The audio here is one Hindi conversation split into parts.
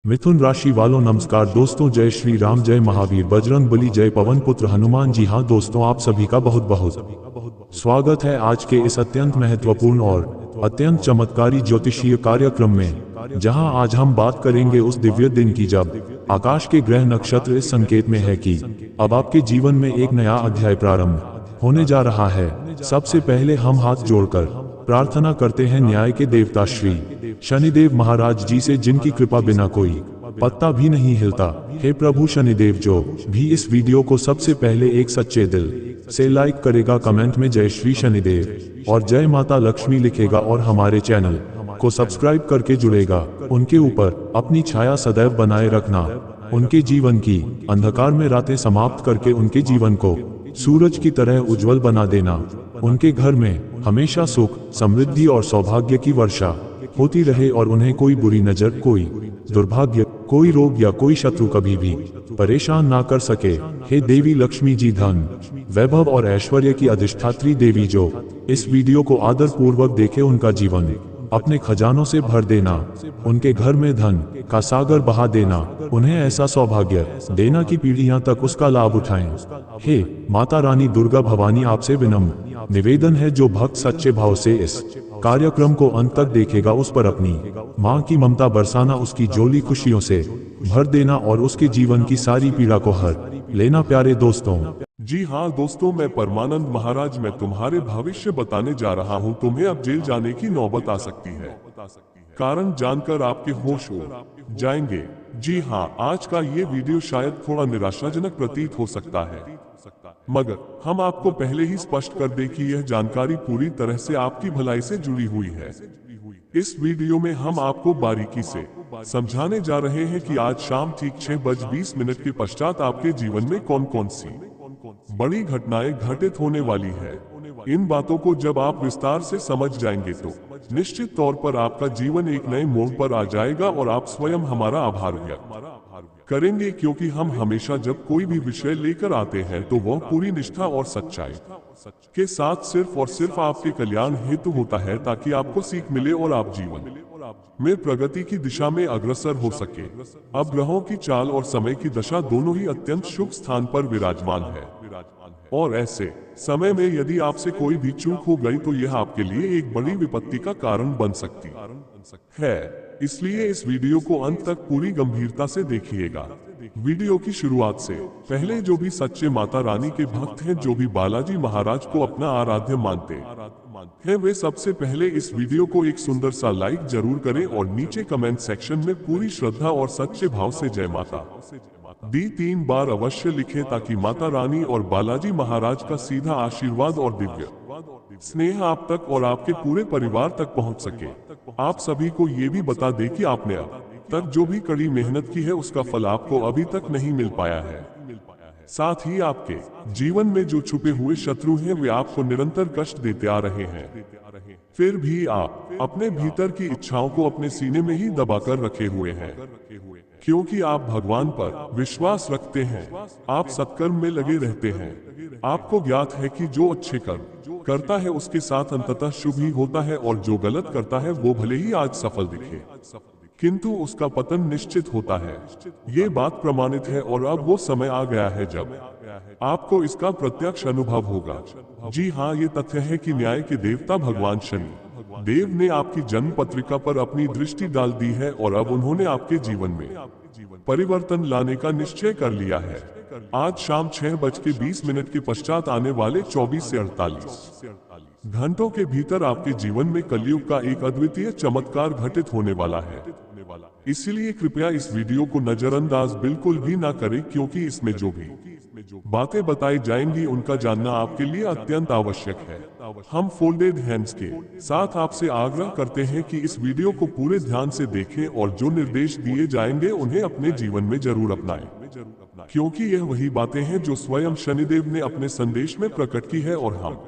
मिथुन राशि वालों नमस्कार दोस्तों, जय श्री राम, जय महावीर, बजरंग बली, जय पवन पुत्र हनुमान। जी हाँ दोस्तों, आप सभी का बहुत बहुत स्वागत है आज के इस अत्यंत महत्वपूर्ण और अत्यंत चमत्कारी ज्योतिषीय कार्यक्रम में, जहां आज हम बात करेंगे उस दिव्य दिन की जब आकाश के ग्रह नक्षत्र इस संकेत में है कि अब आपके जीवन में एक नया अध्याय प्रारंभ होने जा रहा है। सबसे पहले हम हाथ जोड़कर प्रार्थना करते हैं न्याय के देवता श्री शनिदेव महाराज जी से, जिनकी कृपा बिना कोई पत्ता भी नहीं हिलता। हे प्रभु शनिदेव, जो भी इस वीडियो को सबसे पहले एक सच्चे दिल से लाइक करेगा, कमेंट में जय श्री शनिदेव और जय माता लक्ष्मी लिखेगा और हमारे चैनल को सब्सक्राइब करके जुड़ेगा, उनके ऊपर अपनी छाया सदैव बनाए रखना। उनके जीवन की अंधकार में रातें समाप्त करके उनके जीवन को सूरज की तरह उज्जवल बना देना। उनके घर में हमेशा सुख, समृद्धि और सौभाग्य की वर्षा होती रहे और उन्हें कोई बुरी नजर, कोई दुर्भाग्य, कोई रोग या कोई शत्रु कभी भी परेशान ना कर सके। हे देवी लक्ष्मी जी, धन, वैभव और ऐश्वर्य की अधिष्ठात्री देवी, जो इस वीडियो को आदर पूर्वक देखे, उनका जीवन अपने खजानों से भर देना, उनके घर में धन का सागर बहा देना, उन्हें ऐसा सौभाग्य देना कि पीढ़ियां तक उसका लाभ उठाएं। हे माता रानी दुर्गा भवानी, आपसे विनम्र निवेदन है, जो भक्त सच्चे भाव से इस कार्यक्रम को अंत तक देखेगा, उस पर अपनी मां की ममता बरसाना, उसकी झोली खुशियों से भर देना और उसके जीवन की सारी पीड़ा को हर लेना। प्यारे दोस्तों, जी हाँ दोस्तों, मैं परमानंद महाराज, मैं तुम्हारे भविष्य बताने जा रहा हूँ। तुम्हें अब जेल जाने की नौबत आ सकती है, कारण जानकर आपके होश उड़ जाएंगे। जी हाँ, आज का ये वीडियो शायद थोड़ा निराशाजनक प्रतीत हो सकता है, मगर हम आपको पहले ही स्पष्ट कर दें कि यह जानकारी पूरी तरह से आपकी भलाई से जुड़ी हुई है। इस वीडियो में हम आपको बारीकी से समझाने जा रहे हैं कि आज शाम ठीक 6:20 के पश्चात आपके जीवन में कौन कौन सी बड़ी घटनाएं घटित होने वाली है। इन बातों को जब आप विस्तार से समझ जाएंगे तो निश्चित तौर पर आपका जीवन एक नए मोड़ पर आ जाएगा और आप स्वयं हमारा आभार व्यक्त करेंगे, क्योंकि हम हमेशा जब कोई भी विषय लेकर आते हैं तो वह पूरी निष्ठा और सच्चाई के साथ सिर्फ और सिर्फ आपके कल्याण हेतु होता है, ताकि आपको सीख मिले और आप जीवन में प्रगति की दिशा में अग्रसर हो सके। अब ग्रहों की चाल और समय की दशा दोनों ही अत्यंत शुभ स्थान पर विराजमान है, और ऐसे समय में यदि आपसे कोई भी चूक हो गई तो यह आपके लिए एक बड़ी विपत्ति का कारण बन सकती है। इसलिए इस वीडियो को अंत तक पूरी गंभीरता से देखिएगा। वीडियो की शुरुआत से पहले जो भी सच्चे माता रानी के भक्त हैं, जो भी बालाजी महाराज को अपना आराध्य मानते हैं, वे सबसे पहले इस वीडियो को एक सुंदर सा लाइक जरूर करें और नीचे कमेंट सेक्शन में पूरी श्रद्धा और सच्चे भाव से जय माता दी 3 बार अवश्य लिखें, ताकि माता रानी और बालाजी महाराज का सीधा आशीर्वाद और दिव्य स्नेह आप तक और आपके पूरे परिवार तक पहुंच सके। आप सभी को ये भी बता दें कि आपने अब तक जो भी कड़ी मेहनत की है, उसका फल आपको अभी तक नहीं मिल पाया है। साथ ही आपके जीवन में जो छुपे हुए शत्रु हैं, वे आपको निरंतर कष्ट देते आ रहे हैं। फिर भी आप अपने भीतर की इच्छाओं को अपने सीने में ही दबाकर रखे हुए हैं, क्योंकि आप भगवान पर विश्वास रखते हैं। आप सत्कर्म में लगे रहते हैं। आपको ज्ञात है कि जो अच्छे कर्म करता है उसके साथ अंततः शुभ ही होता है, और जो गलत करता है वो भले ही आज सफल दिखे, किंतु उसका पतन निश्चित होता है। ये बात प्रमाणित है, और अब वो समय आ गया है जब आपको इसका प्रत्यक्ष अनुभव होगा। जी हाँ, ये तथ्य है कि न्याय के देवता भगवान शनि देव ने आपकी जन्म पत्रिका पर अपनी दृष्टि डाल दी है, और अब उन्होंने आपके जीवन में परिवर्तन लाने का निश्चय कर लिया है। आज शाम 6:20 के पश्चात आने वाले 24 से 48 घंटों के भीतर आपके जीवन में कलयुग का एक अद्वितीय चमत्कार घटित होने वाला है। इसलिए कृपया इस वीडियो को नजरअंदाज बिल्कुल भी ना करें, क्योंकि इसमें जो भी बातें बताई जाएंगी उनका जानना आपके लिए अत्यंत आवश्यक है। हम फोल्डेड हैंड्स के साथ आपसे आग्रह करते हैं कि इस वीडियो को पूरे ध्यान से देखें और जो निर्देश दिए जाएंगे उन्हें अपने जीवन में जरूर अपनाएं, क्योंकि यह वही बातें हैं जो स्वयं शनिदेव ने अपने संदेश में प्रकट की है, और हम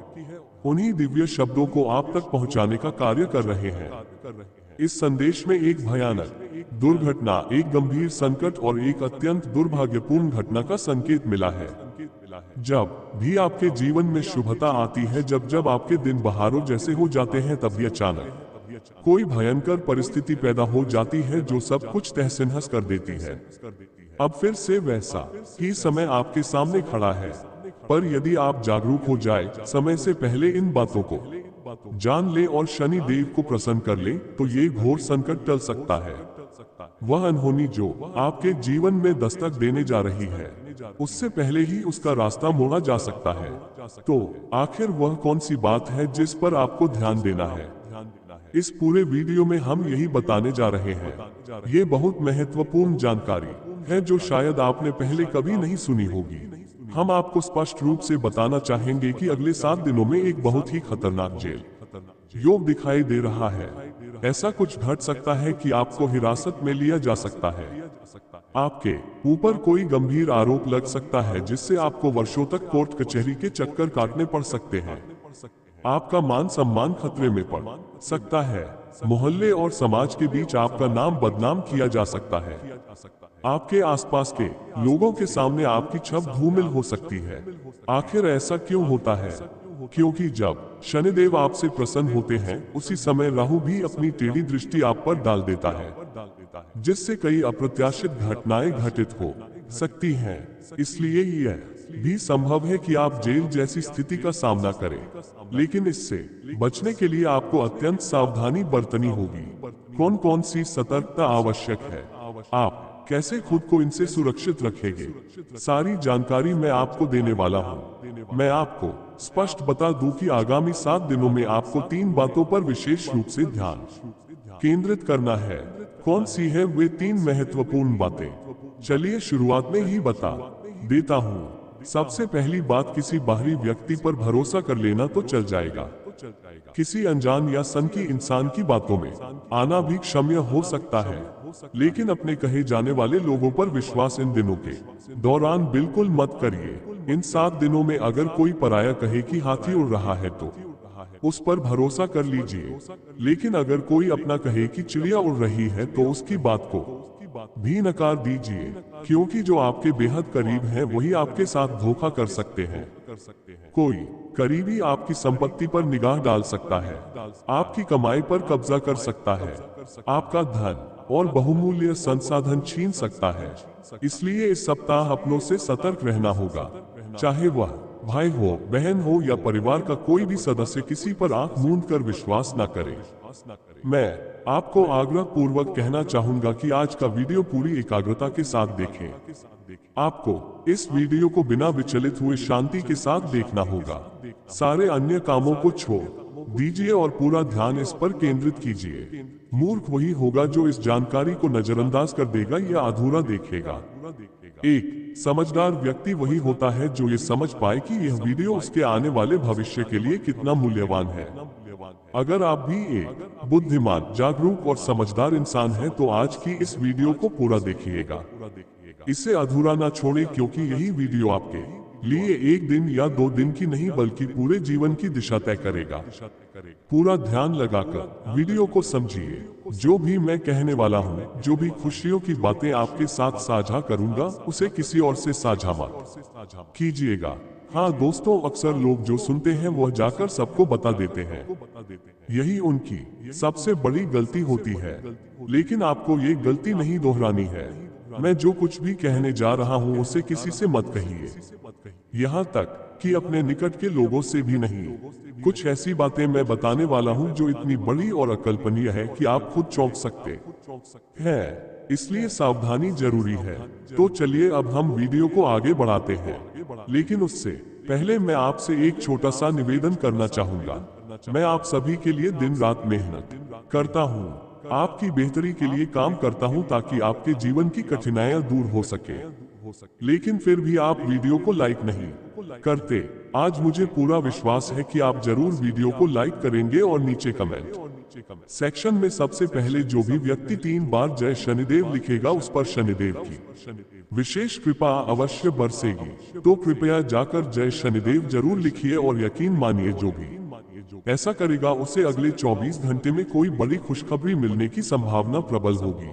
उन्हीं दिव्य शब्दों को आप तक पहुंचाने का कार्य कर रहे हैं। इस संदेश में एक भयानक दुर्घटना, एक गंभीर संकट और एक अत्यंत दुर्भाग्यपूर्ण घटना का संकेत मिला है। जब भी आपके जीवन में शुभता आती है, जब आपके दिन बहारों जैसे हो जाते हैं, तभी अचानक कोई भयंकर परिस्थिति पैदा हो जाती है जो सब कुछ तहस नहस कर देती है। अब फिर से वैसा ही समय आपके सामने खड़ा है, पर यदि आप जागरूक हो जाए, समय से पहले इन बातों को जान ले और शनि देव को प्रसन्न कर ले, तो ये घोर संकट टल सकता है। वह अनहोनी जो आपके जीवन में दस्तक देने जा रही है, उससे पहले ही उसका रास्ता मोड़ा जा सकता है। तो आखिर वह कौन सी बात है जिस पर आपको ध्यान देना है? इस पूरे वीडियो में हम यही बताने जा रहे हैं। ये बहुत महत्वपूर्ण जानकारी है जो शायद आपने पहले कभी नहीं सुनी होगी। हम आपको स्पष्ट रूप से बताना चाहेंगे कि अगले 7 दिनों में एक बहुत ही खतरनाक जेल योग दिखाई दे रहा है। ऐसा कुछ घट सकता है कि आपको हिरासत में लिया जा सकता है। आपके ऊपर कोई गंभीर आरोप लग सकता है जिससे आपको वर्षों तक कोर्ट कचहरी के चक्कर काटने पड़ सकते हैं। आपका मान सम्मान खतरे में पड़ सकता है। मोहल्ले और समाज के बीच आपका नाम बदनाम किया जा सकता है। आपके आसपास के लोगों के सामने आपकी छवि धूमिल हो सकती है। आखिर ऐसा क्यों होता है? क्योंकि जब शनिदेव आपसे प्रसन्न होते हैं, उसी समय राहु भी अपनी टेढ़ी दृष्टि आप पर डाल देता है, जिससे कई अप्रत्याशित घटनाएं घटित हो सकती हैं। इसलिए यह भी संभव है कि आप जेल जैसी स्थिति का सामना करें, लेकिन इससे बचने के लिए आपको अत्यंत सावधानी बरतनी होगी। कौन कौन सी सतर्कता आवश्यक है? आप कैसे खुद को इनसे सुरक्षित रखेंगे? सारी जानकारी मैं आपको देने वाला हूँ। मैं आपको स्पष्ट बता दूं कि आगामी 7 दिनों में आपको 3 बातों पर विशेष रूप से ध्यान केंद्रित करना है। कौन सी है वे 3 महत्वपूर्ण बातें? चलिए शुरुआत में ही बता देता हूँ। सबसे पहली बात, किसी बाहरी व्यक्ति पर भरोसा कर लेना तो चल जाएगा। किसी अनजान या सनकी इंसान की बातों में आना भी क्षम्य हो सकता है, लेकिन अपने कहे जाने वाले लोगों पर विश्वास इन दिनों के दौरान बिल्कुल मत करिए। इन 7 दिनों में अगर कोई पराया कहे कि हाथी उड़ रहा है तो उस पर भरोसा कर लीजिए, लेकिन अगर कोई अपना कहे कि चिड़िया उड़ रही है तो उसकी बात को भी नकार दीजिए, क्योंकि जो आपके बेहद करीब हैं वही आपके साथ धोखा कर सकते हैं। कोई करीबी आपकी संपत्ति पर निगाह डाल सकता है, आपकी कमाई पर कब्जा कर सकता है, आपका धन और बहुमूल्य संसाधन छीन सकता है। इसलिए इस सप्ताह अपनों से सतर्क रहना होगा। चाहे वह भाई हो, बहन हो या परिवार का कोई भी सदस्य, किसी पर आंख मूंद कर विश्वास न करे। मैं आपको आग्रह पूर्वक कहना चाहूंगा कि आज का वीडियो पूरी एकाग्रता के साथ देखें। आपको इस वीडियो को बिना विचलित हुए शांति के साथ देखना होगा। सारे अन्य कामों को छोड़ दीजिए और पूरा ध्यान इस पर केंद्रित कीजिए। मूर्ख वही होगा जो इस जानकारी को नजरअंदाज कर देगा या अधूरा देखेगा। एक समझदार व्यक्ति वही होता है जो ये समझ पाए कि यह वीडियो उसके आने वाले भविष्य के लिए कितना मूल्यवान है। अगर आप भी एक बुद्धिमान, जागरूक और समझदार इंसान हैं, तो आज की इस वीडियो को पूरा देखिएगा। इसे अधूरा ना छोड़ें, क्योंकि यही वीडियो आपके लिए 1 दिन या 2 दिन की नहीं बल्कि पूरे जीवन की दिशा तय करेगा। पूरा ध्यान लगाकर वीडियो को समझिए। जो भी मैं कहने वाला हूँ, जो भी खुशियों की बातें आपके साथ साझा करूंगा, उसे किसी और से साझा मत कीजिएगा। हाँ दोस्तों, अक्सर लोग जो सुनते हैं वह जाकर सबको बता देते हैं। यही उनकी सबसे बड़ी गलती होती है, लेकिन आपको ये गलती नहीं दोहरानी है। मैं जो कुछ भी कहने जा रहा हूँ उसे किसी से मत कहिए, यहाँ तक कि अपने निकट के लोगों से भी नहीं। कुछ ऐसी बातें मैं बताने वाला हूँ जो इतनी बड़ी और अकल्पनीय है कि आप खुद चौंक सकते हैं, इसलिए सावधानी जरूरी है। तो चलिए अब हम वीडियो को आगे बढ़ाते हैं, लेकिन उससे पहले मैं आपसे एक छोटा सा निवेदन करना चाहूंगा। मैं आप सभी के लिए दिन रात मेहनत करता हूँ, आपकी बेहतरी के लिए काम करता हूं ताकि आपके जीवन की कठिनाइयां दूर हो सके, लेकिन फिर भी आप वीडियो को लाइक नहीं करते। आज मुझे पूरा विश्वास है कि आप जरूर वीडियो को लाइक करेंगे और नीचे कमेंट सेक्शन में सबसे पहले जो भी व्यक्ति 3 बार जय शनिदेव लिखेगा उस पर शनिदेव की विशेष कृपा अवश्य बरसेगी। तो कृपया जाकर जय शनिदेव जरूर लिखिए और यकीन मानिए जो भी ऐसा करेगा उसे अगले 24 घंटे में कोई बड़ी खुशखबरी मिलने की संभावना प्रबल होगी।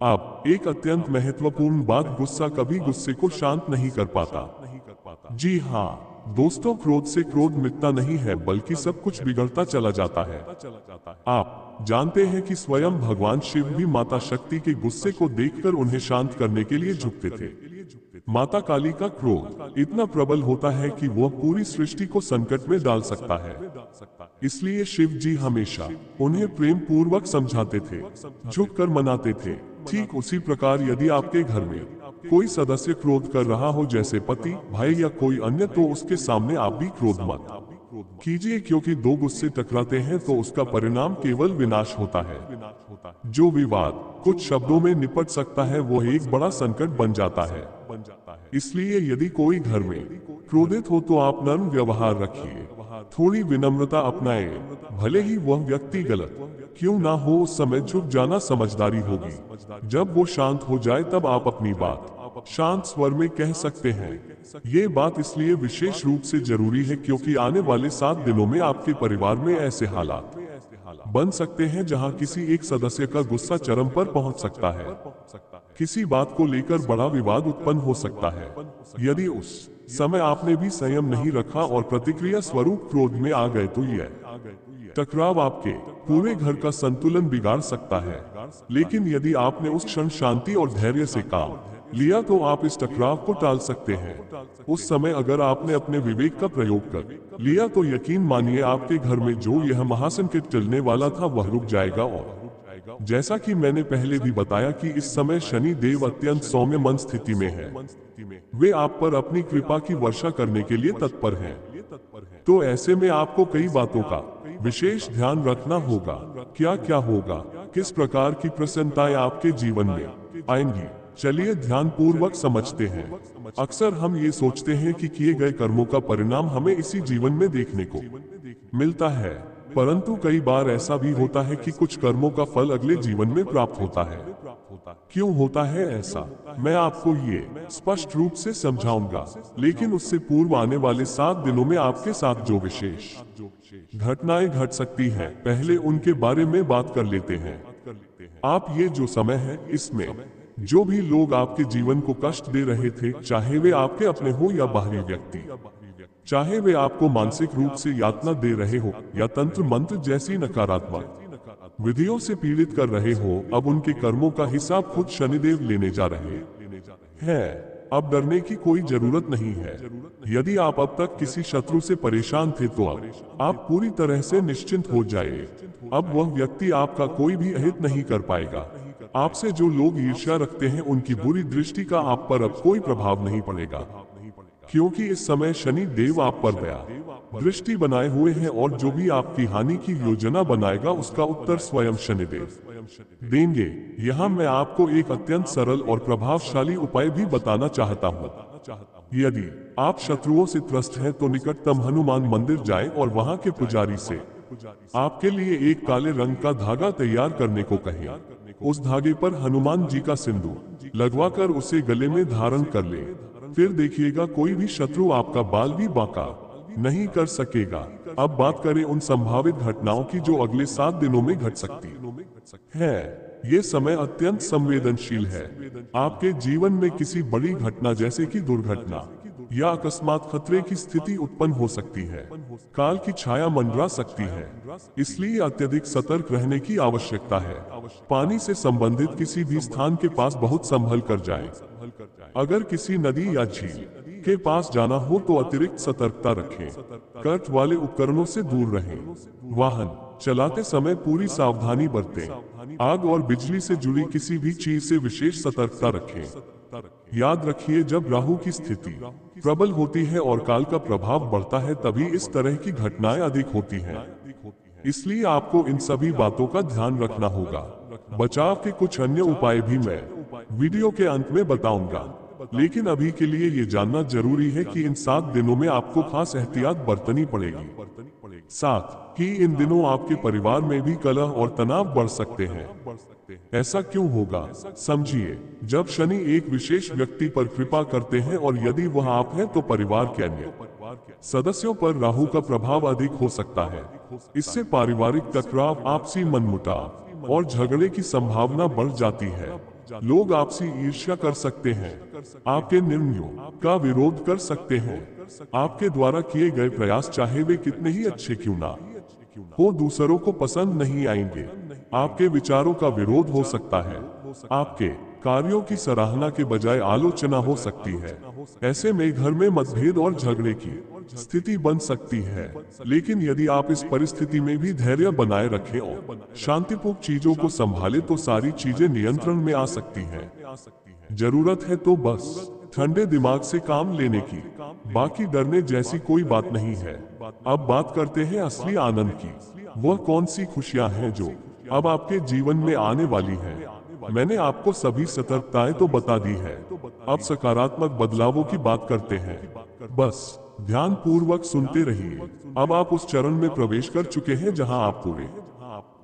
अब एक अत्यंत महत्वपूर्ण बात, गुस्सा कभी गुस्से को शांत नहीं कर पाता। जी हाँ, दोस्तों, क्रोध से क्रोध मिटता नहीं है, बल्कि सब कुछ बिगड़ता चला जाता है। आप जानते हैं कि स्वयं भगवान शिव भी माता शक्ति के गुस्से को देखकर उन्हें शांत करने के लिए झुकते थे। माता काली का क्रोध इतना प्रबल होता है कि वह पूरी सृष्टि को संकट में डाल सकता है। इसलिए शिव जी हमेशा उन्हें प्रेम पूर्वक समझाते थे, झुककर मनाते थे। ठीक उसी प्रकार यदि आपके घर में कोई सदस्य क्रोध कर रहा हो, जैसे पति, भाई या कोई अन्य, तो उसके सामने आप भी क्रोध मत कीजिए, क्योंकि दो गुस्से टकराते हैं तो उसका परिणाम केवल विनाश होता है। जो विवाद कुछ शब्दों में निपट सकता है, वो एक बड़ा संकट बन जाता है। इसलिए यदि कोई घर में क्रोधित हो तो आप नर्म व्यवहार रखिए, थोड़ी विनम्रता अपनाएं। भले ही वह व्यक्ति गलत क्यों ना हो, उस समय झुक जाना समझदारी होगी। जब वो शांत हो जाए तब आप अपनी बात शांत स्वर में कह सकते हैं। ये बात इसलिए विशेष रूप से जरूरी है क्योंकि आने वाले 7 दिनों में आपके परिवार में ऐसे हालात बन सकते हैं जहां किसी एक सदस्य का गुस्सा चरम पर पहुंच सकता है। किसी बात को लेकर बड़ा विवाद उत्पन्न हो सकता है। यदि उस समय आपने भी संयम नहीं रखा और प्रतिक्रिया स्वरूप क्रोध में आ गए तो यह टकराव आपके पूरे घर का संतुलन बिगाड़ सकता है। लेकिन यदि आपने उस क्षण शांति और धैर्य से काम लिया तो आप इस टकराव को टाल सकते हैं। उस समय अगर आपने अपने विवेक का प्रयोग कर लिया तो यकीन मानिए आपके घर में जो यह महासंकट टलने वाला था वह रुक जाएगा। और जैसा कि मैंने पहले भी बताया कि इस समय शनि देव अत्यंत सौम्य मन स्थिति में है। वे आप पर अपनी कृपा की वर्षा करने के लिए तत्पर हैं। तो ऐसे में आपको कई बातों का विशेष ध्यान रखना होगा। क्या क्या होगा, किस प्रकार की प्रसन्नताएं आपके जीवन में आएंगी, चलिए ध्यान पूर्वक समझते हैं। अक्सर हम ये सोचते हैं कि किए गए कर्मों का परिणाम हमें इसी जीवन में देखने को मिलता है, परंतु कई बार ऐसा भी होता है कि कुछ कर्मों का फल अगले जीवन में प्राप्त होता है। क्यों होता है ऐसा, मैं आपको ये स्पष्ट रूप से समझाऊंगा, लेकिन उससे पूर्व आने वाले 7 दिनों में आपके साथ जो विशेष घटनाएं घट सकती हैं, पहले उनके बारे में बात कर लेते हैं। आप ये जो समय है, इसमें जो भी लोग आपके जीवन को कष्ट दे रहे थे, चाहे वे आपके अपने हो या बाहरी व्यक्ति, चाहे वे आपको मानसिक रूप से यातना दे रहे हो या तंत्र मंत्र जैसी नकारात्मक विधियों से पीड़ित कर रहे हो, अब उनके कर्मों का हिसाब खुद शनिदेव लेने जा रहे हैं। अब डरने की कोई जरूरत नहीं है। यदि आप अब तक किसी शत्रु से परेशान थे तो अब आप पूरी तरह से निश्चिंत हो जाइए। अब वह व्यक्ति आपका कोई भी अहित नहीं कर पाएगा। आपसे जो लोग ईर्ष्या रखते हैं, उनकी बुरी दृष्टि का आप पर अब कोई प्रभाव नहीं पड़ेगा, क्योंकि इस समय शनि देव आप पर दया दृष्टि बनाए हुए हैं और जो भी आपकी हानि की योजना बनाएगा उसका उत्तर स्वयं शनिदेव देंगे। यहाँ मैं आपको एक अत्यंत सरल और प्रभावशाली उपाय भी बताना चाहता हूँ। यदि आप शत्रुओं से त्रस्त हैं तो निकटतम हनुमान मंदिर जाएं और वहाँ के पुजारी से आपके लिए एक काले रंग का धागा तैयार करने को कहें। उस धागे पर हनुमान जी का सिंदूर लगवाकर उसे गले में धारण कर ले। फिर देखिएगा कोई भी शत्रु आपका बाल भी बांका नहीं कर सकेगा। अब बात करें उन संभावित घटनाओं की जो अगले 7 दिनों में घट सकती है। ये समय अत्यंत संवेदनशील है। आपके जीवन में किसी बड़ी घटना जैसे कि दुर्घटना या अकस्मात खतरे की स्थिति उत्पन्न हो सकती है। काल की छाया मंडरा सकती है, इसलिए अत्यधिक सतर्क रहने की आवश्यकता है। पानी से संबंधित किसी भी स्थान के पास बहुत संभल कर जाएं। अगर किसी नदी या झील के पास जाना हो तो अतिरिक्त सतर्कता रखें। कर्ट वाले उपकरणों से दूर रहें। वाहन चलाते समय पूरी सावधानी बरतें। आग और बिजली से जुड़ी किसी भी चीज से विशेष सतर्कता रखें। याद रखिए, जब राहु की स्थिति प्रबल होती है और काल का प्रभाव बढ़ता है, तभी इस तरह की घटनाएं अधिक होती हैं। इसलिए आपको इन सभी बातों का ध्यान रखना होगा। बचाव के कुछ अन्य उपाय भी मैं वीडियो के अंत में बताऊंगा, लेकिन अभी के लिए ये जानना जरूरी है कि इन 7 दिनों में आपको खास एहतियात बरतनी पड़ेगी। साथ ही इन दिनों आपके परिवार में भी कलह और तनाव बढ़ सकते हैं। ऐसा क्यों होगा, समझिए। जब शनि एक विशेष व्यक्ति पर कृपा करते हैं और यदि वह आप हैं तो परिवार के अन्य सदस्यों पर राहु का प्रभाव अधिक हो सकता है। इससे पारिवारिक टकराव, आपसी मनमुटाव और झगड़े की संभावना बढ़ जाती है। लोग आपसी ईर्ष्या कर सकते हैं, आपके निर्णयों का विरोध कर सकते हैं, आपके द्वारा किए गए प्रयास चाहे वे कितने ही अच्छे क्यों ना हो दूसरों को पसंद नहीं आएंगे। आपके विचारों का विरोध हो सकता है, आपके कार्यों की सराहना के बजाय आलोचना हो सकती है। ऐसे में घर में मतभेद और झगड़े की स्थिति बन सकती है। लेकिन यदि आप इस परिस्थिति में भी धैर्य बनाए रखें और शांतिपूर्ण चीजों को संभाले तो सारी चीजें नियंत्रण में आ सकती हैं। जरूरत है तो बस ठंडे दिमाग से काम लेने की, बाकी डरने जैसी कोई बात नहीं है। अब बात करते हैं असली आनंद की। वह कौन सी खुशियां हैं जो अब आपके जीवन में आने वाली हैं। मैंने आपको सभी सतर्कताएं तो बता दी है, अब सकारात्मक बदलावों की बात करते हैं। बस ध्यान पूर्वक सुनते रहिए। अब आप उस चरण में प्रवेश कर चुके हैं जहां आप पूरे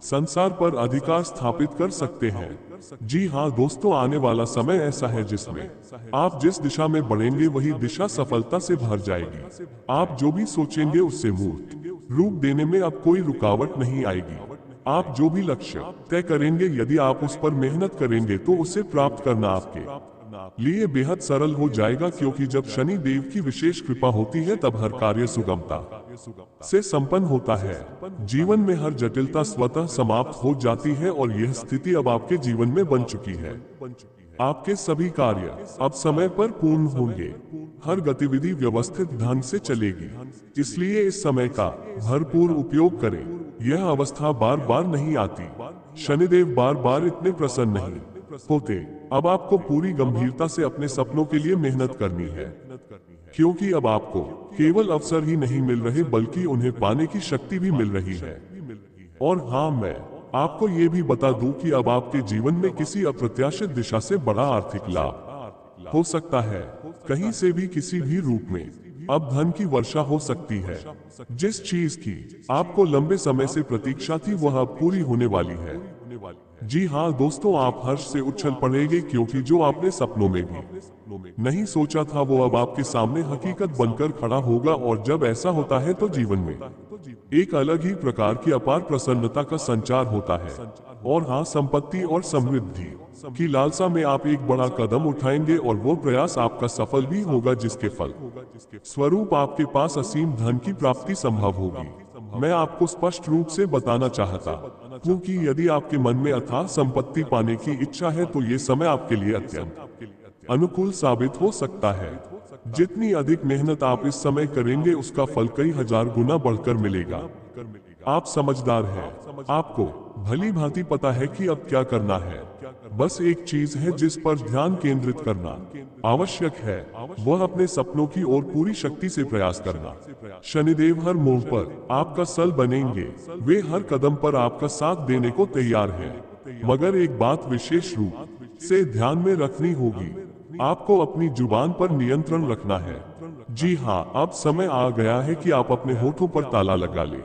संसार पर अधिकार स्थापित कर सकते हैं। जी हाँ दोस्तों, आने वाला समय ऐसा है जिसमें आप जिस दिशा में बढ़ेंगे वही दिशा सफलता से भर जाएगी। आप जो भी सोचेंगे उससे मूर्त रूप देने में अब कोई रुकावट नहीं आएगी। आप जो भी लक्ष्य तय करेंगे, यदि आप उस पर मेहनत करेंगे तो उसे प्राप्त करना आपके लिए बेहद सरल हो जाएगा, क्योंकि जब शनि देव की विशेष कृपा होती है तब हर कार्य सुगमता से संपन्न होता है। जीवन में हर जटिलता स्वतः समाप्त हो जाती है और यह स्थिति अब आपके जीवन में बन चुकी है। आपके सभी कार्य अब समय पर पूर्ण होंगे, हर गतिविधि व्यवस्थित ढंग से चलेगी। इसलिए इस समय का भरपूर उपयोग करें। यह अवस्था बार बार नहीं आती। शनिदेव बार बार इतने प्रसन्न नहीं होते। अब आपको पूरी गंभीरता से अपने सपनों के लिए मेहनत करनी है, क्योंकि अब आपको केवल अवसर ही नहीं मिल रहे बल्कि उन्हें पाने की शक्ति भी मिल रही है। और हाँ, मैं आपको ये भी बता दूं कि अब आपके जीवन में किसी अप्रत्याशित दिशा से बड़ा आर्थिक लाभ हो सकता है। कहीं से भी किसी भी रूप में अब धन की वर्षा हो सकती है। जिस चीज की आपको लंबे समय से प्रतीक्षा थी वह अब पूरी होने वाली है। जी हाँ दोस्तों, आप हर्ष से उछल पड़ेंगे, क्योंकि जो आपने सपनों में भी नहीं सोचा था वो अब आपके सामने हकीकत बनकर खड़ा होगा। और जब ऐसा होता है तो जीवन में एक अलग ही प्रकार की अपार प्रसन्नता का संचार होता है। और हाँ, संपत्ति और समृद्धि की लालसा में आप एक बड़ा कदम उठाएंगे और वो प्रयास आपका सफल भी होगा, जिसके फल स्वरूप आपके पास असीम धन की प्राप्ति संभव होगी। मैं आपको स्पष्ट रूप से बताना चाहता हूँ कि यदि आपके मन में अथाह संपत्ति पाने की इच्छा है तो ये समय आपके लिए अत्यंत अनुकूल साबित हो सकता है। जितनी अधिक मेहनत आप इस समय करेंगे उसका फल कई हजार गुना बढ़कर मिलेगा। आप समझदार हैं, आपको भली भांति पता है कि अब क्या करना है। बस एक चीज है जिस पर ध्यान केंद्रित करना आवश्यक है, वह अपने सपनों की ओर पूरी शक्ति से प्रयास करना। शनिदेव हर मोड़ पर आपका सल बनेंगे, वे हर कदम पर आपका साथ देने को तैयार हैं। मगर एक बात विशेष रूप से ध्यान में रखनी होगी, आपको अपनी जुबान पर नियंत्रण रखना है। जी हाँ, अब समय आ गया है कि आप अपने होठों पर ताला लगा लें,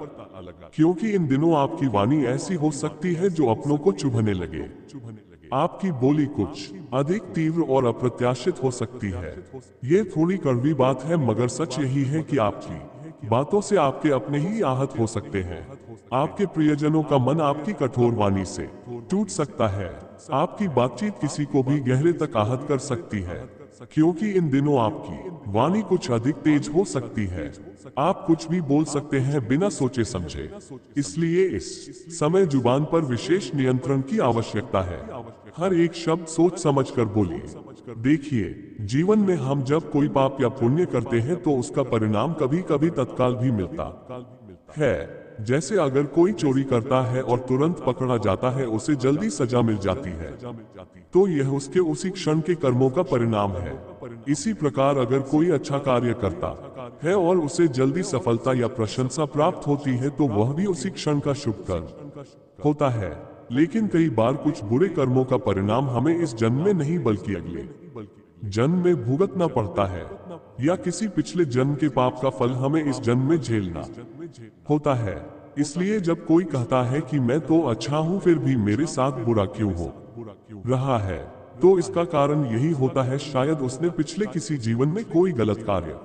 क्योंकि इन दिनों आपकी वाणी ऐसी हो सकती है जो अपनों को चुभने लगे। आपकी बोली कुछ अधिक तीव्र और अप्रत्याशित हो सकती है। ये थोड़ी कड़वी बात है, मगर सच यही है कि आपकी बातों से आपके अपने ही आहत हो सकते हैं। आपके प्रियजनों का मन आपकी कठोर वाणी से टूट सकता है। आपकी बातचीत किसी को भी गहरे तक आहत कर सकती है, क्योंकि इन दिनों आपकी वाणी कुछ अधिक तेज हो सकती है। आप कुछ भी बोल सकते हैं बिना सोचे समझे। इसलिए इस समय जुबान पर विशेष नियंत्रण की आवश्यकता है। हर एक शब्द सोच समझकर बोलिए। देखिए, जीवन में हम जब कोई पाप या पुण्य करते हैं तो उसका परिणाम कभी कभी तत्काल भी मिलता है। जैसे अगर कोई चोरी करता है और तुरंत पकड़ा जाता है, उसे जल्दी सजा मिल जाती है, तो यह उसके उसी क्षण के कर्मों का परिणाम है। इसी प्रकार अगर कोई अच्छा कार्य करता है और उसे जल्दी सफलता या प्रशंसा प्राप्त होती है तो वह भी उसी क्षण का शुभ कर्म होता है। लेकिन कई बार कुछ बुरे कर्मों का परिणाम हमें इस जन्म में नहीं बल्कि अगले जन्म में भुगतना पड़ता है, या किसी पिछले जन्म के पाप का फल हमें इस जन्म में झेलना होता है। इसलिए जब कोई कहता है कि मैं तो अच्छा हूँ फिर भी मेरे साथ बुरा क्यों हो रहा है, तो इसका कारण यही होता है, शायद उसने पिछले किसी जीवन में कोई गलत कार्य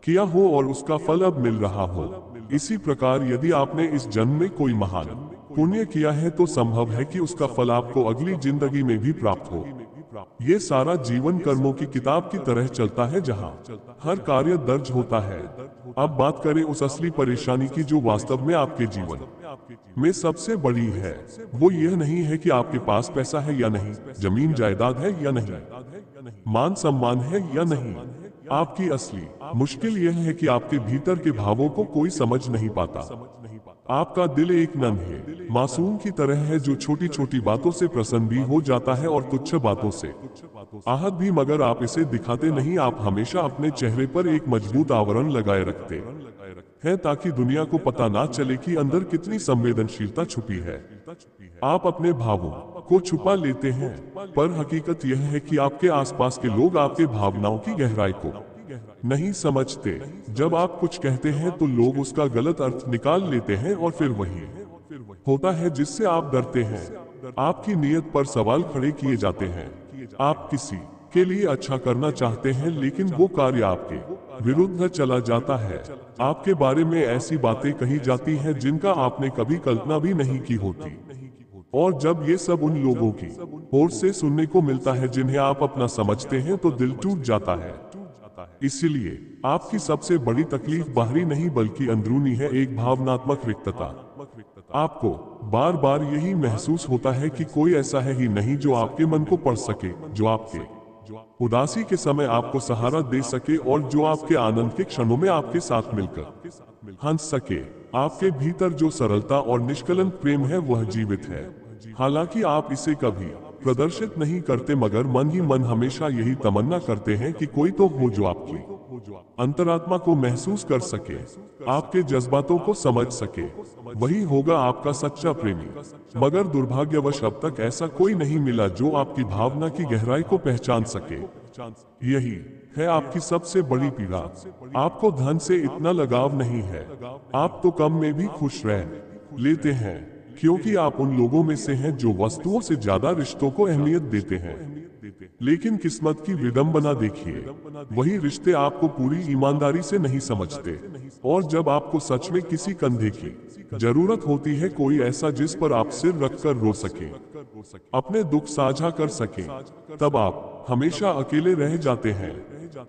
किया हो और उसका फल अब मिल रहा हो। इसी प्रकार यदि आपने इस जन्म में कोई महान पुण्य किया है तो संभव है कि उसका फल आपको अगली जिंदगी में भी प्राप्त हो। ये सारा जीवन कर्मों की किताब की तरह चलता है जहाँ हर कार्य दर्ज होता है। अब बात करें उस असली परेशानी की जो वास्तव में आपके जीवन में सबसे बड़ी है। वो यह नहीं है कि आपके पास पैसा है या नहीं, जमीन जायदाद है या नहीं, मान सम्मान है या नहीं। आपकी असली मुश्किल यह है कि आपके भीतर के भावों को कोई समझ नहीं पाता। आपका दिल एक नन्हे मासूम की तरह है जो छोटी छोटी बातों से प्रसन्न भी हो जाता है और तुच्छ बातों से आहत भी, मगर आप इसे दिखाते नहीं। आप हमेशा अपने चेहरे पर एक मजबूत आवरण लगाए रखते हैं ताकि दुनिया को पता ना चले कि अंदर कितनी संवेदनशीलता छुपी है। आप अपने भावों को छुपा लेते हैं, पर हकीकत यह है कि आपके आसपास के लोग आपके भावनाओं की गहराई को नहीं समझते। जब आप कुछ कहते हैं तो लोग उसका गलत अर्थ निकाल लेते हैं और फिर वही होता है जिससे आप डरते हैं। आपकी नीयत पर सवाल खड़े किए जाते हैं। आप किसी के लिए अच्छा करना चाहते हैं लेकिन वो कार्य आपके विरुद्ध चला जाता है। आपके बारे में ऐसी बातें कही जाती हैं जिनका आपने कभी कल्पना भी नहीं की होती। और जब ये सब उन लोगों की ओर से सुनने को मिलता है जिन्हें आप अपना समझते हैं तो दिल टूट जाता है। इसलिए आपकी सबसे बड़ी तकलीफ बाहरी नहीं बल्कि अंदरूनी है, एक भावनात्मक रिक्तता। आपको बार बार यही महसूस होता है कि कोई ऐसा है ही नहीं जो आपके मन को पढ़ सके, जो आपके उदासी के समय आपको सहारा दे सके और जो आपके आनंद के क्षणों में आपके साथ मिलकर हंस सके। आपके भीतर जो सरलता और निष्कलंक प्रेम है वह जीवित है। हालांकि आप इसे कभी प्रदर्शित नहीं करते, मगर मन ही मन हमेशा यही तमन्ना करते हैं कि कोई तो हो जो आपकी अंतरात्मा को महसूस कर सके, आपके जज्बातों को समझ सके। वही होगा आपका सच्चा प्रेमी। मगर दुर्भाग्यवश अब तक ऐसा कोई नहीं मिला जो आपकी भावना की गहराई को पहचान सके। यही है आपकी सबसे बड़ी पीड़ा। आपको धन से इतना लगाव नहीं है। आप तो कम में भी खुश रह लेते हैं क्योंकि आप उन लोगों में से हैं जो वस्तुओं से ज्यादा रिश्तों को अहमियत देते हैं। लेकिन किस्मत की विडंबना देखिए, वही रिश्ते आपको पूरी ईमानदारी से नहीं समझते। और जब आपको सच में किसी कंधे की जरूरत होती है, कोई ऐसा जिस पर आप सिर रखकर रो सके, अपने दुख साझा कर सके, तब आप हमेशा अकेले रह जाते हैं।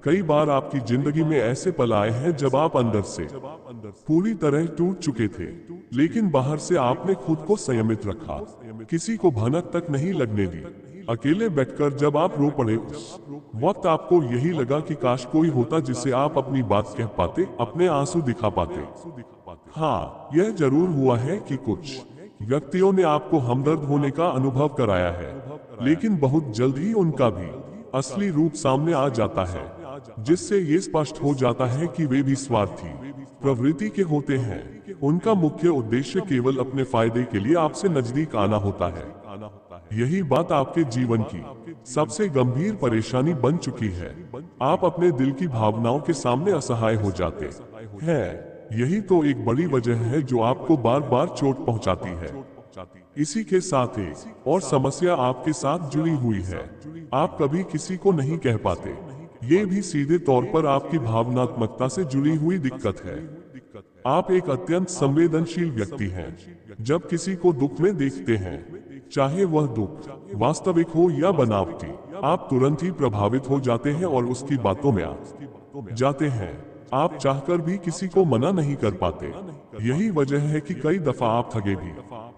कई बार आपकी जिंदगी में ऐसे पल आए हैं जब आप अंदर से पूरी तरह टूट चुके थे, लेकिन बाहर से आपने खुद को संयमित रखा, किसी को भनक तक नहीं लगने दी। अकेले बैठकर जब आप रो पड़े, उस वक्त आपको यही लगा कि काश कोई होता जिसे आप अपनी बात कह पाते, अपने आंसू दिखा पाते। हाँ, यह जरूर हुआ है कि कुछ व्यक्तियों ने आपको हमदर्द होने का अनुभव कराया है, लेकिन बहुत जल्द ही उनका भी असली रूप सामने आ जाता है, जिससे ये स्पष्ट हो जाता है कि वे भी स्वार्थी प्रवृत्ति के होते हैं। उनका मुख्य उद्देश्य केवल अपने फायदे के लिए आपसे नजदीक आना होता है। यही बात आपके जीवन की सबसे गंभीर परेशानी बन चुकी है। आप अपने दिल की भावनाओं के सामने असहाय हो जाते हैं। यही तो एक बड़ी वजह है जो आपको बार बार चोट पहुंचाती है। इसी के साथ एक और समस्या आपके साथ जुड़ी हुई है, आप कभी किसी को नहीं कह पाते। ये भी सीधे तौर पर आपकी भावनात्मकता से जुड़ी हुई दिक्कत है। आप एक अत्यंत संवेदनशील व्यक्ति हैं। जब किसी को दुख में देखते हैं, चाहे वह दुख वास्तविक हो या बनावटी, आप तुरंत ही प्रभावित हो जाते हैं और उसकी बातों में आ जाते हैं। आप चाहकर भी किसी को मना नहीं कर पाते। यही वजह है कि कई दफा आप ठगे भी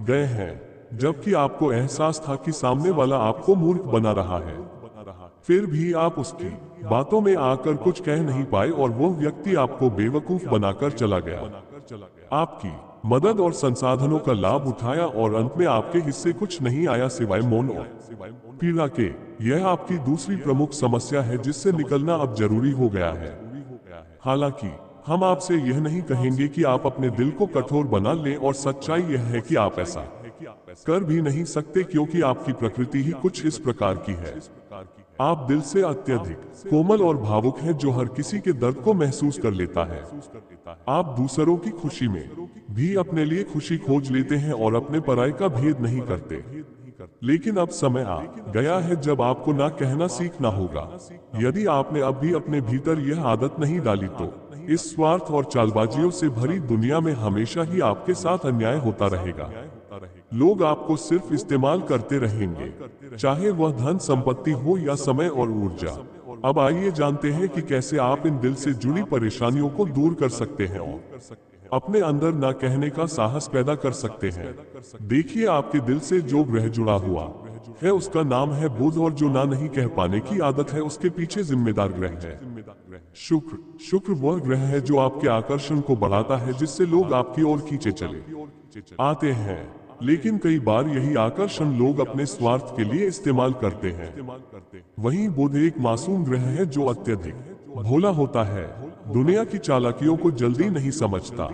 गए हैं, जबकि आपको एहसास था कि सामने वाला आपको मूर्ख बना रहा है। फिर भी आप उसकी बातों में आकर कुछ कह नहीं पाए और वो व्यक्ति आपको बेवकूफ बनाकर चला गया। आपकी मदद और संसाधनों का लाभ उठाया और अंत में आपके हिस्से कुछ नहीं आया सिवाय मौन और पीड़ा के। यह आपकी दूसरी प्रमुख समस्या है जिससे निकलना अब जरूरी हो गया है। हालांकि हम आपसे यह नहीं कहेंगे कि आप अपने दिल को कठोर बना लें, और सच्चाई यह है कि आप ऐसा कर भी नहीं सकते क्योंकि आपकी प्रकृति ही कुछ इस प्रकार की है। आप दिल से अत्यधिक कोमल और भावुक हैं जो हर किसी के दर्द को महसूस कर लेता है। आप दूसरों की खुशी में भी अपने लिए खुशी खोज लेते हैं और अपने पराये का भेद नहीं करते। लेकिन अब समय आ गया है जब आपको ना कहना सीखना होगा। यदि आपने अब भी अपने भीतर यह आदत नहीं डाली तो इस स्वार्थ और चालबाजियों से भरी दुनिया में हमेशा ही आपके साथ अन्याय होता रहेगा। लोग आपको सिर्फ इस्तेमाल करते रहेंगे, चाहे वह धन संपत्ति हो या समय और ऊर्जा। अब आइए जानते हैं कि कैसे आप इन दिल से जुड़ी परेशानियों को दूर कर सकते हैं और अपने अंदर ना कहने का साहस पैदा कर सकते हैं। देखिए, आपके दिल से जो ग्रह जुड़ा हुआ है उसका नाम है बुध, और जो ना नहीं कह पाने की आदत है उसके पीछे जिम्मेदार ग्रह है शुक्र। शुक्र वह ग्रह है जो आपके आकर्षण को बढ़ाता है, जिससे लोग आपकी ओर खींचे चले आते हैं। लेकिन कई बार यही आकर्षण लोग अपने स्वार्थ के लिए इस्तेमाल करते हैं। वहीं बुध एक मासूम ग्रह है जो अत्यधिक भोला होता है, दुनिया की चालाकियों को जल्दी नहीं समझता।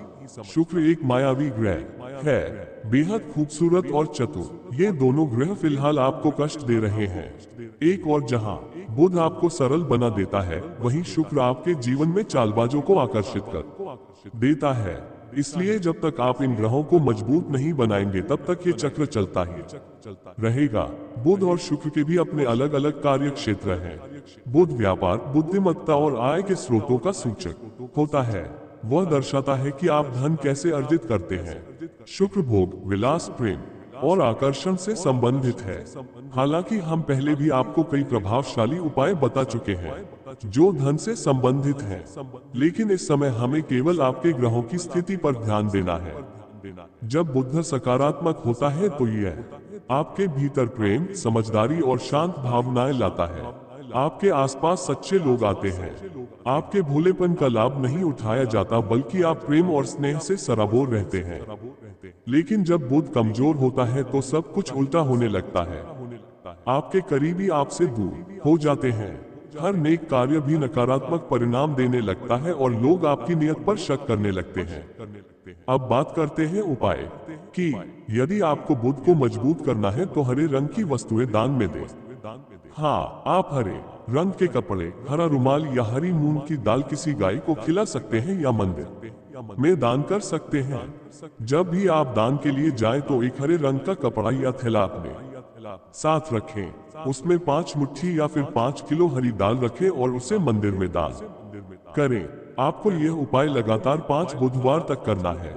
शुक्र एक मायावी ग्रह है, बेहद खूबसूरत और चतुर। ये दोनों ग्रह फिलहाल आपको कष्ट दे रहे हैं। एक और जहां बुध आपको सरल बना देता है, वहीं शुक्र आपके जीवन में चालबाजों को आकर्षित कर देता है। इसलिए जब तक आप इन ग्रहों को मजबूत नहीं बनाएंगे तब तक ये चक्र चलता ही रहेगा। बुध और शुक्र के भी अपने अलग अलग कार्य क्षेत्र हैं। बुध व्यापार, बुद्धिमत्ता और आय के स्रोतों का सूचक होता है। वह दर्शाता है कि आप धन कैसे अर्जित करते हैं। शुक्र भोग, विलास, प्रेम और आकर्षण से संबंधित है। हालांकि हम पहले भी आपको कई प्रभावशाली उपाय बता चुके हैं जो धन से संबंधित हैं, लेकिन इस समय हमें केवल आपके ग्रहों की स्थिति पर ध्यान देना है। जब बुध सकारात्मक होता है तो यह आपके भीतर प्रेम, समझदारी और शांत भावनाएं लाता है। आपके आसपास सच्चे लोग आते हैं। आपके भोलेपन का लाभ नहीं उठाया जाता, बल्कि आप प्रेम और स्नेह से सराबोर रहते हैं। लेकिन जब बुध कमजोर होता है तो सब कुछ उल्टा होने लगता है। आपके करीबी आपसे दूर हो जाते हैं। हर नेक कार्य भी नकारात्मक परिणाम देने लगता है और लोग आपकी नियत पर शक करने लगते हैं। अब बात करते हैं उपाय कि यदि आपको बुध को मजबूत करना है तो हरे रंग की वस्तुएं दान में दें। हाँ, आप हरे रंग के कपड़े, हरा रुमाल या हरी मूंग की दाल किसी गाय को खिला सकते हैं या मंदिर में दान कर सकते हैं। जब भी आप दान के लिए जाएं तो एक हरे रंग का कपड़ा या थैला अपने साथ रखें। उसमें 5 मुट्ठी या फिर 5 किलो हरी दाल रखें और उसे मंदिर में दान करें। आपको यह उपाय लगातार 5 बुधवार तक करना है।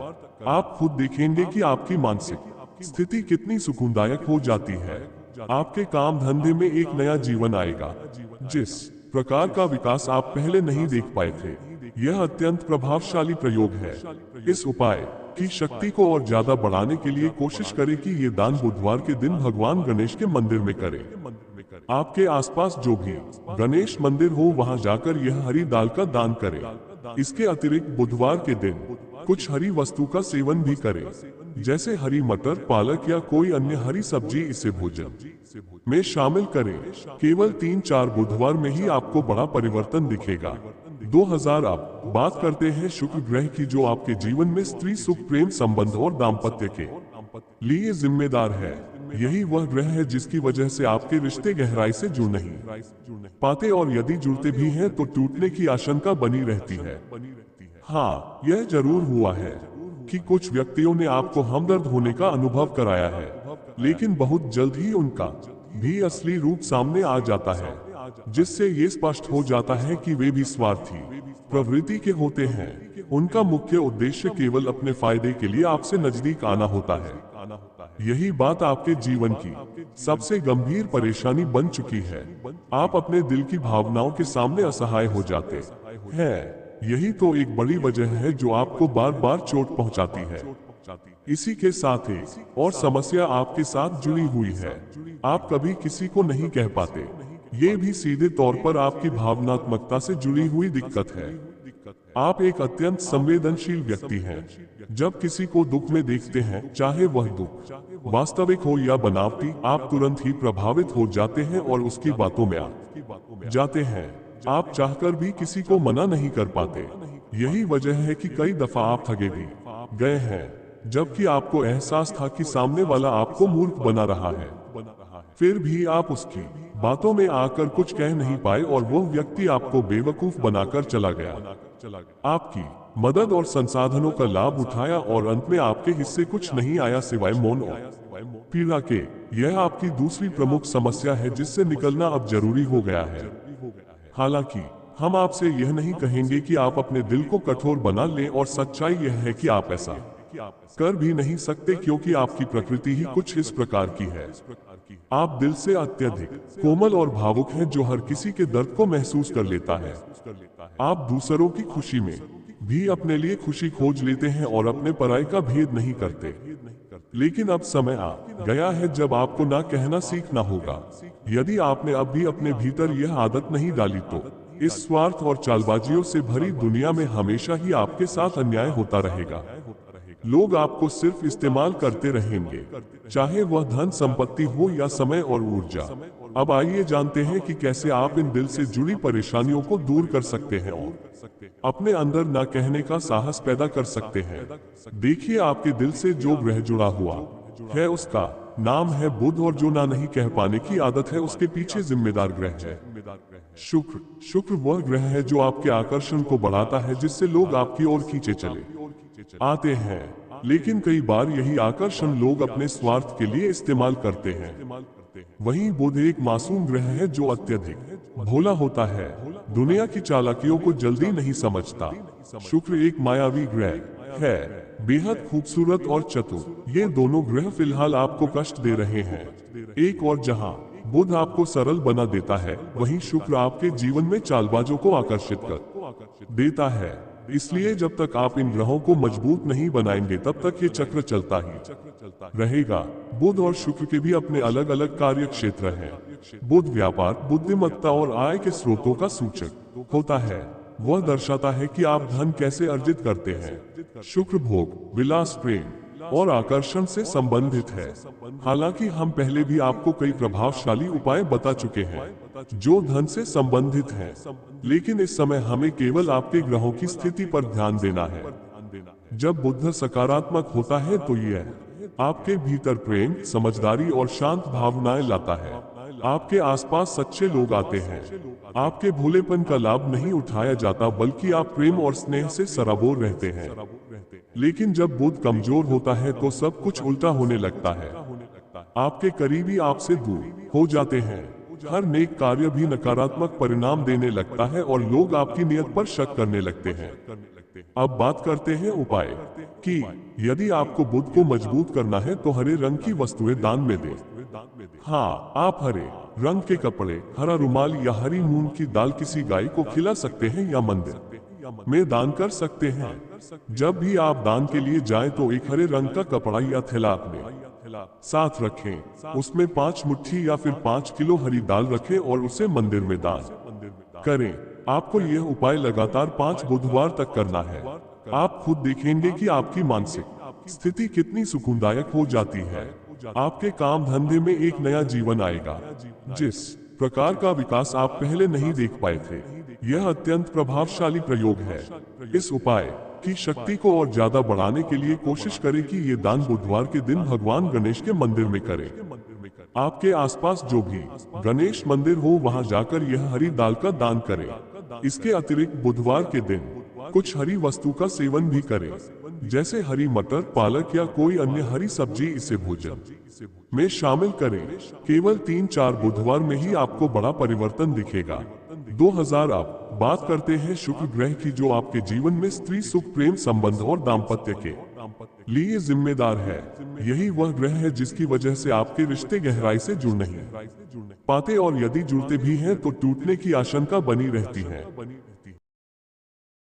आप खुद देखेंगे कि आपकी मानसिक स्थिति कितनी सुकूनदायक हो जाती है। आपके काम धंधे में एक नया जीवन आएगा, जिस प्रकार का विकास आप पहले नहीं देख पाए थे। यह अत्यंत प्रभावशाली प्रयोग है। इस उपाय की शक्ति को और ज्यादा बढ़ाने के लिए कोशिश करें कि ये दान बुधवार के दिन भगवान गणेश के मंदिर में करें। आपके आसपास जो भी गणेश मंदिर हो वहां जाकर यह हरी दाल का दान करें। इसके अतिरिक्त बुधवार के दिन कुछ हरी वस्तु का सेवन भी करें, जैसे हरी मटर, पालक या कोई अन्य हरी सब्जी। इसे भोजन में शामिल करें। केवल 3-4 बुधवार में ही आपको बड़ा परिवर्तन दिखेगा। 2000 अब बात करते हैं शुक्र ग्रह की, जो आपके जीवन में स्त्री सुख, प्रेम संबंध और दाम्पत्य के लिए जिम्मेदार है। यही वह ग्रह है जिसकी वजह से आपके रिश्ते गहराई से जुड़ नहीं पाते, और यदि जुड़ते भी हैं तो टूटने की आशंका बनी रहती है। हाँ, यह जरूर हुआ है कि कुछ व्यक्तियों ने आपको हमदर्द होने का अनुभव कराया है, लेकिन बहुत जल्द ही उनका भी असली रूप सामने आ जाता है, जिससे ये स्पष्ट हो जाता है कि वे भी स्वार्थी प्रवृत्ति के होते हैं। उनका मुख्य उद्देश्य केवल अपने फायदे के लिए आपसे नजदीक आना होता है। यही बात आपके जीवन की सबसे गंभीर परेशानी बन चुकी है। आप अपने दिल की भावनाओं के सामने असहाय हो जाते हैं। यही तो एक बड़ी वजह है जो आपको बार बार चोट पहुंचाती है। इसी के साथ एक और समस्या आपके साथ जुड़ी हुई है। आप कभी किसी को नहीं कह पाते। ये भी सीधे तौर पर आपकी भावनात्मकता से जुड़ी हुई दिक्कत है। आप एक अत्यंत संवेदनशील व्यक्ति हैं। जब किसी को दुख में देखते हैं, चाहे वह दुख वास्तविक हो या बनावटी, आप तुरंत ही प्रभावित हो जाते हैं और उसकी बातों में आ जाते हैं। आप चाहकर भी किसी को मना नहीं कर पाते। यही वजह है कि कई दफा आप ठगे भी गए हैं, जबकि आपको एहसास था कि सामने वाला आपको मूर्ख बना रहा है। फिर भी आप उसकी बातों में आकर कुछ कह नहीं पाए और वो व्यक्ति आपको बेवकूफ बनाकर चला गया। आपकी मदद और संसाधनों का लाभ उठाया और अंत में आपके हिस्से कुछ नहीं आया सिवाय मौन और पीड़ा के। यह आपकी दूसरी प्रमुख समस्या है जिससे निकलना अब जरूरी हो गया है। हालांकि हम आपसे यह नहीं कहेंगे कि आप अपने दिल को कठोर बना लें, और सच्चाई यह है कि आप ऐसा कर भी नहीं सकते, क्योंकि आपकी प्रकृति ही कुछ इस प्रकार की है। आप दिल से अत्यधिक कोमल और भावुक हैं, जो हर किसी के दर्द को महसूस कर लेता है। आप दूसरों की खुशी में भी अपने लिए खुशी खोज लेते हैं और अपने पराये का भेद नहीं करते। लेकिन अब समय आ गया है जब आपको ना कहना सीखना होगा। यदि आपने अब भी अपने भीतर यह आदत नहीं डाली, तो इस स्वार्थ और चालबाजियों से भरी दुनिया में हमेशा ही आपके साथ अन्याय होता रहेगा। लोग आपको सिर्फ इस्तेमाल करते रहेंगे, चाहे वह धन संपत्ति हो या समय और ऊर्जा। अब आइए जानते हैं कि कैसे आप इन दिल से जुड़ी परेशानियों को दूर कर सकते हैं और अपने अंदर ना कहने का साहस पैदा कर सकते हैं। देखिए, आपके दिल से जो ग्रह जुड़ा हुआ है उसका नाम है बुध, और जो ना नहीं कह पाने की आदत है उसके पीछे जिम्मेदार ग्रह है शुक्र। शुक्र वह ग्रह है जो आपके आकर्षण को बढ़ाता है, जिससे लोग आपकी ओर खींचे चले आते हैं। लेकिन कई बार यही आकर्षण लोग अपने स्वार्थ के लिए इस्तेमाल करते हैं। वहीं बुध एक मासूम ग्रह है जो अत्यधिक भोला होता है, दुनिया की चालाकियों को जल्दी नहीं समझता। शुक्र एक मायावी ग्रह है, बेहद खूबसूरत और चतुर। ये दोनों ग्रह फिलहाल आपको कष्ट दे रहे हैं। एक और जहां बुध आपको सरल बना देता है, वहीं शुक्र आपके जीवन में चालबाजों को आकर्षित कर देता है। इसलिए जब तक आप इन ग्रहों को मजबूत नहीं बनाएंगे, तब तक ये चक्र चलता ही रहेगा। बुध और शुक्र के भी अपने अलग अलग कार्य क्षेत्र हैं। बुध व्यापार, बुद्धिमत्ता और आय के स्रोतों का सूचक होता है। वह दर्शाता है कि आप धन कैसे अर्जित करते हैं। शुक्र भोग, विलास, प्रेम और आकर्षण से संबंधित है। हालांकि हम पहले भी आपको कई प्रभावशाली उपाय बता चुके हैं जो धन से संबंधित हैं, लेकिन इस समय हमें केवल आपके ग्रहों की स्थिति पर ध्यान देना है। जब बुध सकारात्मक होता है तो यह आपके भीतर प्रेम, समझदारी और शांत भावनाएं लाता है। आपके आसपास सच्चे लोग आते हैं। आपके भोलेपन का लाभ नहीं उठाया जाता, बल्कि आप प्रेम और स्नेह से सराबोर रहते हैं। लेकिन जब बुध कमजोर होता है तो सब कुछ उल्टा होने लगता है। आपके करीबी आपसे दूर हो जाते हैं। हर नेक कार्य भी नकारात्मक परिणाम देने लगता है और लोग आपकी नियत पर शक करने लगते हैं। अब बात करते हैं उपाय कि यदि आपको बुध को मजबूत करना है तो हरे रंग की वस्तुएं दान में दें। हाँ, आप हरे रंग के कपड़े, हरा रुमाल या हरी मूंग की दाल किसी गाय को खिला सकते हैं या मंदिर में दान कर सकते हैं। जब भी आप दान के लिए जाएं तो एक हरे रंग का कपड़ा या थैला अपने साथ रखें। उसमें 5 मुट्ठी या फिर 5 किलो हरी दाल रखें और उसे मंदिर में दान करें। आपको यह उपाय लगातार 5 बुधवार तक करना है। आप खुद देखेंगे कि आपकी मानसिक स्थिति कितनी सुकूनदायक हो जाती है। आपके काम धंधे में एक नया जीवन आएगा, जिस प्रकार का विकास आप पहले नहीं देख पाए थे। यह अत्यंत प्रभावशाली प्रयोग है। इस उपाय की शक्ति को और ज्यादा बढ़ाने के लिए कोशिश करें कि ये दान बुधवार के दिन भगवान गणेश के मंदिर में करें। आपके आसपास जो भी गणेश मंदिर हो, वहां जाकर यह हरी दाल का दान करें। इसके अतिरिक्त बुधवार के दिन कुछ हरी वस्तु का सेवन भी करें, जैसे हरी मटर, पालक या कोई अन्य हरी सब्जी। इसे भोजन में शामिल करें। केवल 3-4 बुधवार में ही आपको बड़ा परिवर्तन दिखेगा। 2000 अब बात करते हैं शुक्र ग्रह की, जो आपके जीवन में स्त्री सुख, प्रेम संबंध और दाम्पत्य के लिए जिम्मेदार है। यही वह ग्रह है जिसकी वजह से आपके रिश्ते गहराई से जुड़ नहीं पाते, और यदि जुड़ते भी हैं तो टूटने की आशंका बनी रहती है।